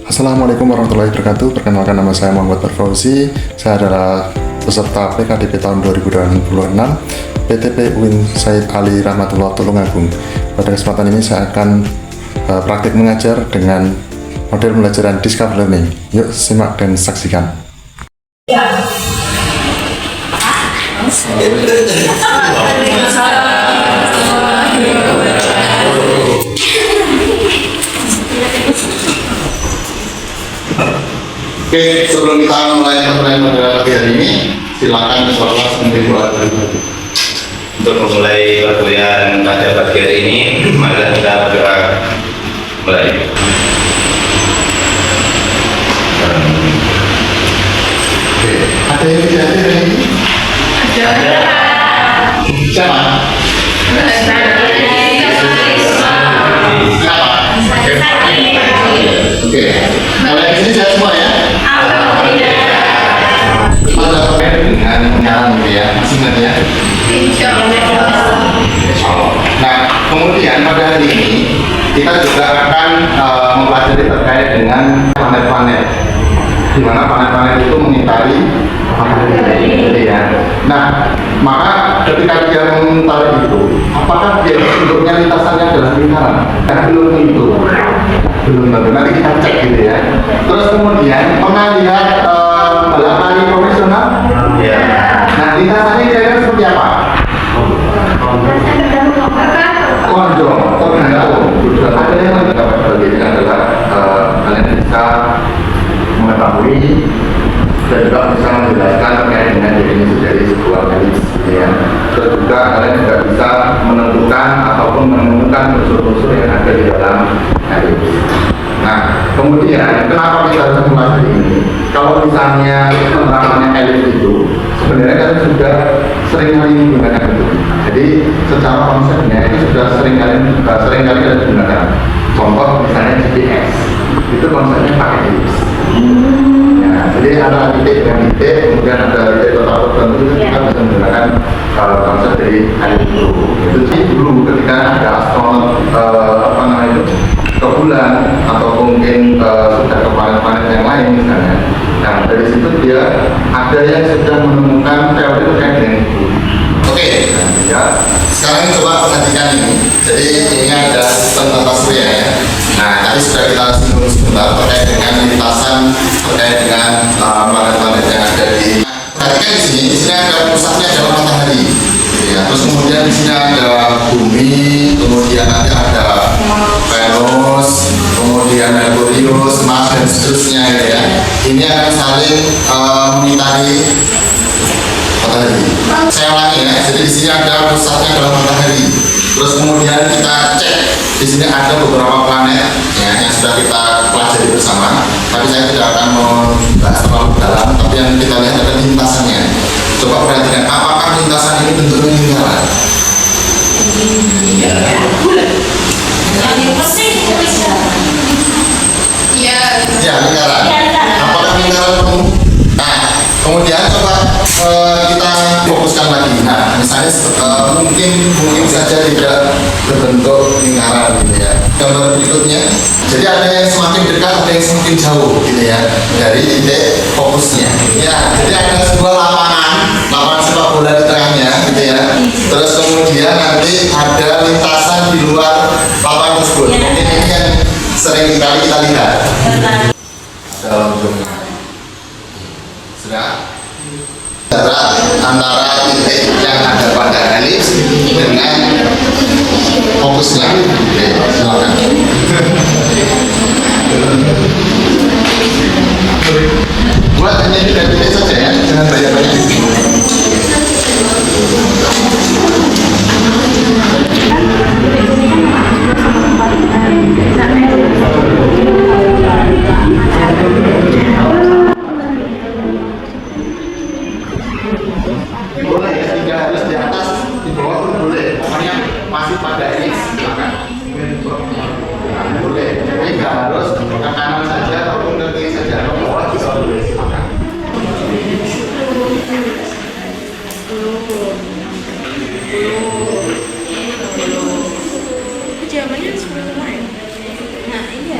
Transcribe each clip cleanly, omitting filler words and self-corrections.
Assalamualaikum warahmatullahi wabarakatuh. Perkenalkan, nama saya Muhammad Fauzi. Saya adalah peserta PKDP tahun 2026 PTP UIN Said Ali Rahmatullah Tulungagung. Pada kesempatan ini saya akan praktik mengajar dengan model pembelajaran Discover Learning. Yuk simak dan saksikan. Oke, sebelum kita mulai pertanyaan pada pagi hari ini, silakan kelas mungkin buat Untuk memulai latihan pada pagi hari ini, mari kita bergerak mulai. Oke, ada yang tidak ada hari ini? Ada. Siapa? Oke, kalian di sini sehat semua ya? Ada terkait dengan penyiaran gitu ya, masih ingat ya? Insya Allah. Nah, kemudian pada hari ini kita juga akan mempelajari terkait dengan planet-planet, di mana planet-planet itu mengitari matahari ya. Nah, maka ketika dia mengitari itu, apakah dia bentuknya lintasannya adalah lingkaran? Karena belum tentu. Nanti kita cek gitu ya. Terus kemudian pernah lihat bola voli profesional? Ya. Nah, lintasannya kira-kira seperti apa? Konjol, tornado. Ada yang dapat bagian adalah kalian bisa mengetahui dan juga bisa menjelaskan terkait dengan definisi dari sebuah elips ya. Terus juga kalian juga bisa menentukan ataupun menemukan unsur-unsur yang ada di dalam elips. Nah, kemudian kenapa kita harus mempelajari ini? Kalau misalnya penerapannya elips itu sebenarnya kan sudah sering kali menggunakan itu. Jadi secara konsepnya itu sudah sering kali kita gunakan. Contoh misalnya GPS itu konsepnya pakai elips. Nah, jadi ada titik dengan titik, kemudian ada titik total tertentu, kita bisa menggunakan konsep dari elips itu. Itu sih dulu ketika ada astronot ke bulan atau mungkin sudah ke planet-planet yang lain misalnya. Nah, dari situ dia ada yang sudah menemukan teori terkait dengan itu. Oke, ya. Sekarang coba perhatikan ini. Jadi ini ada sistem tata surya ya. Nah, tadi sudah kita singgung sebentar terkait dengan lintasan terkait dengan planet-planet yang ada di. Perhatikan di sini ada pusatnya adalah matahari. Ya, terus kemudian di sini ada bumi, kemudian nanti ada Venus, kemudian Merkurius, Mars dan seterusnya ya. Ini akan saling mengitari matahari. Saya ulangi ya. Jadi di sini ada pusatnya adalah matahari. Terus kemudian kita cek di sini ada beberapa planet ya, yang sudah kita pelajari bersama. Tapi saya tidak akan membahas terlalu dalam. Tapi yang kita lihat adalah lintasannya. Coba perhatikan apakah lintasan ini bentuknya lingkaran? Ya, lingkaran. Apakah lingkaran penuh? Nah, kemudian coba kita fokuskan lagi. Nah, misalnya mungkin saja tidak berbentuk lingkaran gitu ya. Gambar berikutnya. Jadi ada yang semakin dekat, ada yang semakin jauh gitu ya dari titik fokusnya. Ya, jadi ada sebuah lapangan sepak bola di tengahnya gitu ya. Terus kemudian nanti ada lintasan di luar lapangan tersebut. Mungkin ini yang sering kali kita lihat. Ada ujungnya. Sudah? Jarak antara titik yang ada pada elips dengan fokusnya. Oke, silakan. Buat hanya titik saja ya, jangan banyak-banyak. Boleh ya, tidak harus di atas, di bawah pun boleh. Pokoknya masih pada elips, silakan. Boleh, tapi nggak harus ke kanan saja ataupun ke kiri saja. Ke bawah bisa boleh, silakan. Jawabannya sebenarnya. Nah, iya.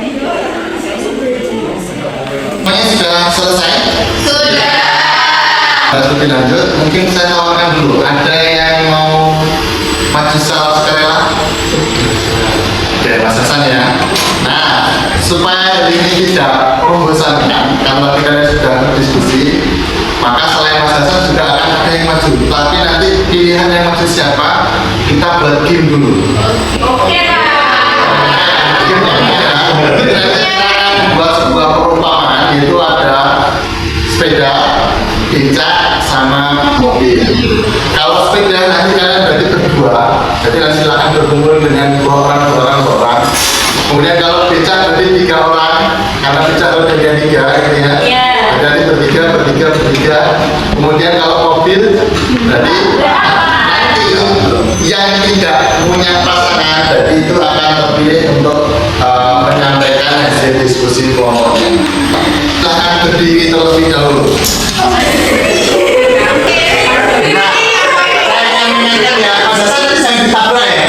Semuanya sudah selesai? Sudah. Lebih lanjut, mungkin saya tawarkan dulu. Ada yang mau maju secara sukarela? Oke, Mas Hasan ya. Nah, supaya ini tidak membosankan, karena kalian sudah berdiskusi, maka selain Mas Hasan juga akan ada yang maju. Tapi nanti pilihan yang maju siapa, kita buat game dulu. Oke, Pak. Nanti kita akan buat sebuah perumpamaan, yaitu ada sepeda, becak, sama mobil. Kalau sepeda nanti kalian berarti berdua, jadi nanti silakan berkumpul dengan dua orang. Kemudian kalau becak berarti 3 orang, karena becak ada 3 gitu ya. Iya. Jadi bertiga. Kemudian kalau mobil berarti nanti yang tidak punya pasangan, berarti itu akan terpilih untuk menyampaikan hasil diskusi kelompoknya. Silahkan berdiri terlebih dahulu. Nah, saya yang mengingatkan ya, Mas Hasan tadi saya ditabrak ya.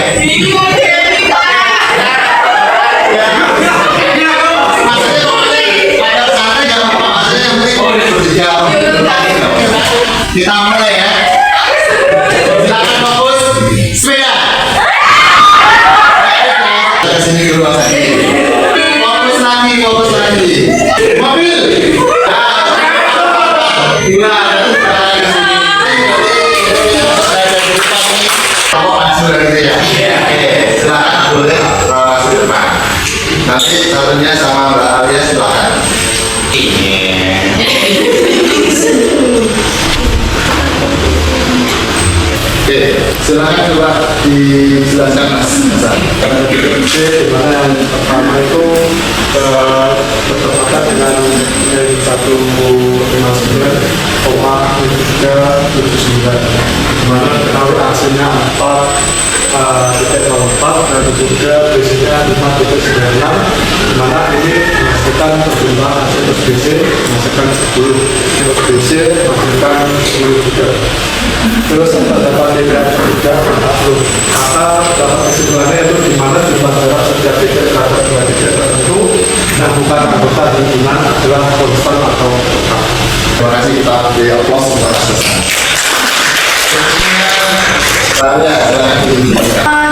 Maksudnya pada saatnya jangan lupa, maksudnya yang penting bertiga. Kita mulai ya. Silakan fokus sepeda. Ke sini dulu Mas Adi. Fokus lagi. Mobil. Silakan boleh masuk depan. Nanti satunya sama Mbak Alia silakan. Oke, silakan coba dijelaskan Mas. Di mana yang pertama itu bertepatan dengan yang 159,7379, di mana diketahui hasilnya 4,04 dan juga BC-nya 5,96, di mana ini menghasilkan perjumlahan hasil plus BC menghasilkan 10, plus BC menghasilkan 10 juga. Terus dapat tidak maka dapat kesimpulannya itu di mana jumlah jarak setiap titik terhadap dua titik tertentu dan bukan anggota hubungan adalah konstan atau tetap. Terima kasih, kita beri aplaus untuk Mas Hasan.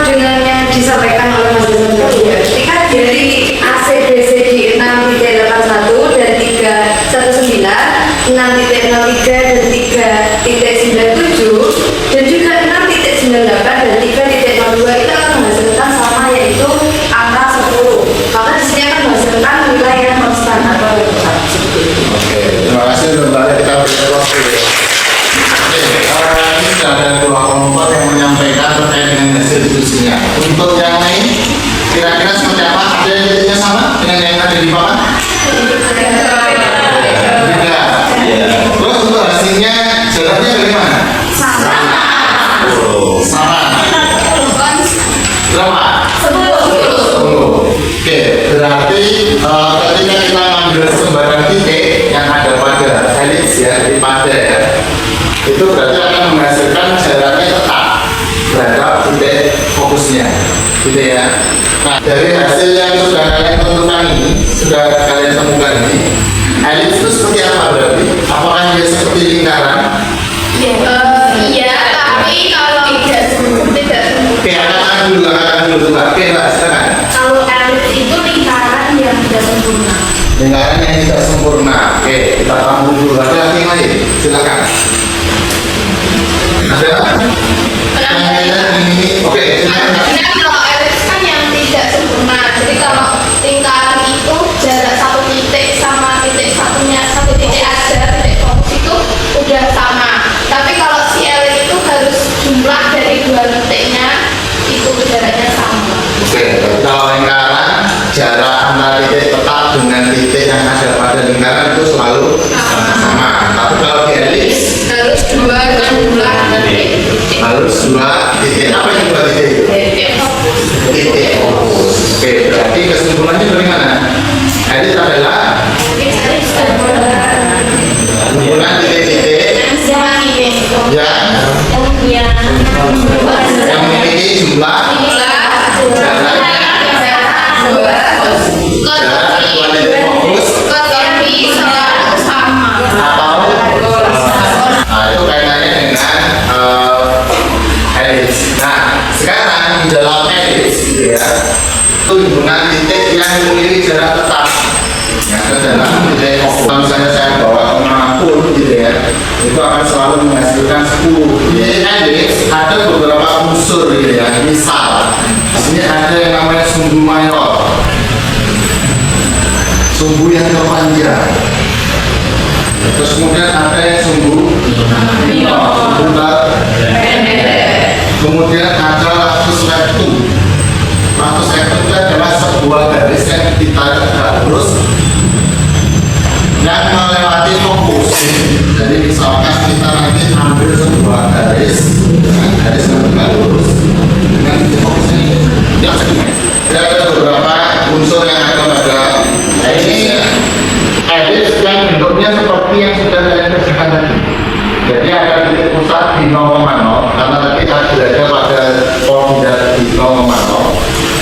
Dengan yang disampaikan oleh Mas Hasan tadi ya, ketika dari ACBC di 6.81 dan 319, 6.03 dan 3.97 dan juga 6.98 dan 3.02 itu akan menghasilkan sama, yaitu angka 10. Maka di sini akan menghasilkan nilai yang konstan atau yang tetap. Oke, terima kasih Mbak Alia, kita beri aplaus dulu. Oke, ini sudah ada 2 kelompok yang menyampaikan terkait dengan hasil diskusinya. Untuk yang lain, kira-kira seperti apa? Ada yang jadinya sama dengan yang ada di bawah? Beda. Terus untuk hasilnya, jalannya bagaimana? Sama. Berapa? 10. Oke, berarti ketika kita ambil sembarang titik yang ada pada helix ya, di pada ya, itu berarti akan menghasilkan jaraknya tetap terhadap titik fokusnya, gitu ya. Nah, dari hasil yang sudah kalian tentukan ini, sudah kalian temukan ini, helix itu seperti apa berarti? Apakah dia seperti lingkaran? Iya, tapi kalau tidak Oke, katakan dulu. Oke, Mbak, silakan. kalau elit itu lingkaran yang tidak sempurna. Lingkaran yang tidak sempurna. Oke, kita tampung dulu. Ada lagi yang lain? Silakan. Ada? Yang lain ini. Oke, silakan. Sebenarnya kalau elit kan yang tidak sempurna. Jadi kalau lingkaran itu jarak satu titik sama titik satunya, satu titik aja, titik fokus itu udah sama. Tapi kalau si elit itu harus jumlah dari 2 titiknya itu jaraknya sama. Oke, kalau lingkaran jarak antara titik tetap dengan titik yang ada pada lingkaran itu selalu sama. Tapi kalau di helix Harus 2 dengan jumlah dari titik. harus 2 titik. Apa yang 2 titik itu? Titik fokus. Titik fokus. Oke, berarti kesimpulannya bagaimana? Helix adalah kumpulan titik-titik yang memiliki jumlah jarak dua titik Hubungan titik yang memiliki jarak tetap. Yang ke dalam titik kalau misalnya saya bawa kemanapun gitu ya, itu akan selalu menghasilkan 10. Jadi ada beberapa unsur gitu ya. Misal, di sini ada yang namanya sumbu mayor, sumbu yang terpanjang. Terus kemudian ada yang sumbu minor, kemudian ada latus rectum. Latus rectum itu adalah sebuah garis yang kita tegak lurus yang melewati fokus. Jadi misalkan kita nanti ambil sebuah garis dengan garis yang tegak lurus dengan titik fokusnya yang segini. Ada beberapa unsur yang ada pada ini elips yang bentuknya seperti yang sudah saya kerjakan tadi. Jadi ada titik pusat di 0,0 karena tadi saya berada pada koordinat di 0,0.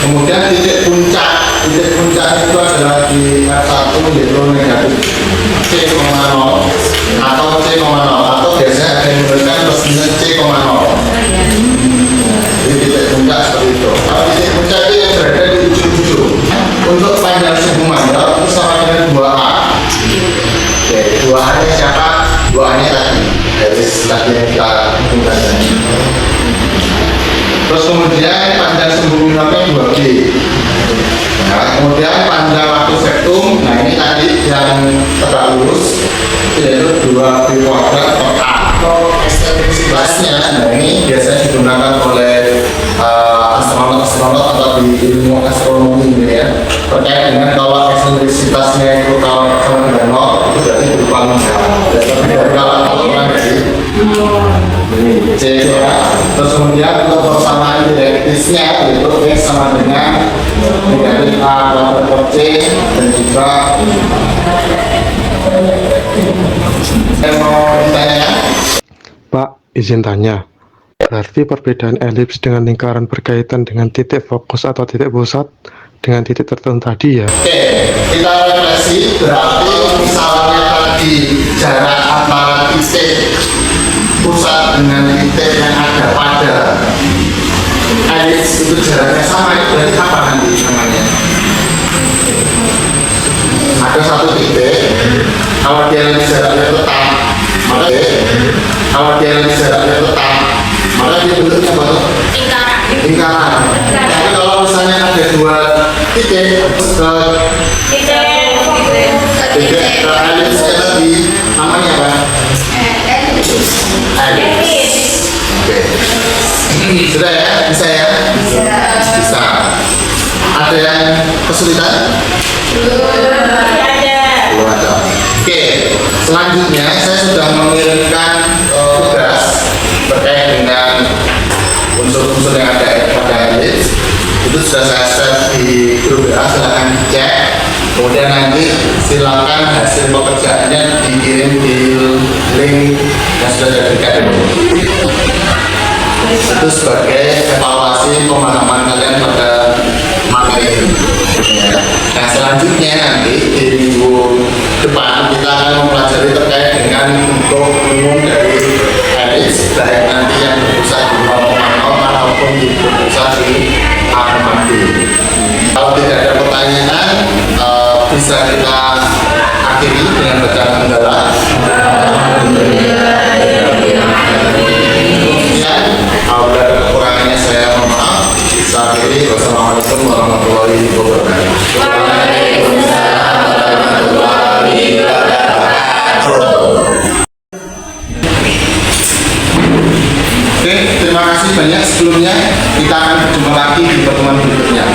Kemudian titik puncak itu adalah di R1 yaitu negatif C,0 atau C,0 atau biasanya ada yang memberikan plusnya C,0. Jadi titik puncak seperti itu. Kalau titik puncak itu yang berada di ujung-ujung. Untuk panjang sumbu mayor itu sama dengan 2A. Oke, 2A nya siapa? 2A nya tadi dari tadi yang kita hitung. Terus kemudian panjang sumbu minornya 2B. Nah, kemudian panjang latus rectum, nah ini tadi yang tegak lurus yaitu 2B kuadrat per A atau ekstensitasnya. Nah ini biasanya digunakan oleh astronot atau di ilmu astronomi gitu ya, terkait dengan kalau ekstensitasnya itu kalau sama dengan 0 itu berarti berupa kalau kurang dari C ya. Terus kemudian untuk persamaan direktisnya yaitu X sama dengan negatif A kuadrat per C dan juga saya mau ditanyakan. Pak, izin tanya. Berarti perbedaan elips dengan lingkaran berkaitan dengan titik fokus atau titik pusat dengan titik tertentu tadi ya? Oke, kita refleksi. Berarti misalnya tadi jarak antara titik pusat dengan titik yang ada pada elips itu jaraknya sama, itu berarti apa nanti namanya? Ada satu titik, kalau dia jaraknya tetap, maka kalau dia jaraknya tetap, maka dia bentuknya apa? Lingkaran. Tapi kalau misalnya ada dua titik ke elips tadi, namanya apa? Elips. Oke. Sudah ya? Bisa ya? Bisa. Ada yang kesulitan? Belum ada. Oke. Selanjutnya saya sudah mengirimkan tugas terkait dengan unsur-unsur yang ada pada elips. Itu sudah saya share di grup WA, silahkan dicek. Kemudian nanti silakan hasil pekerjaannya dikirim di link yang sudah saya berikan. Itu sebagai evaluasi pemahaman kalian pada materi ini. Nah selanjutnya nanti di minggu depan kita akan mempelajari terkait dengan bentuk umum dari elips, baik nanti yang berpusat di 0,0 ataupun di berpusat di A,B. Kalau tidak ada pertanyaan, bisa kita akhiri dengan bacaan kendala. Apabila ada kekurangannya saya mohon maaf. Saya akhiri. Wassalamualaikum warahmatullahi wabarakatuh. Waalaikumsalam warahmatullahi wabarakatuh. Oke, terima kasih banyak. Sebelumnya kita akan berjumpa lagi di pertemuan berikutnya.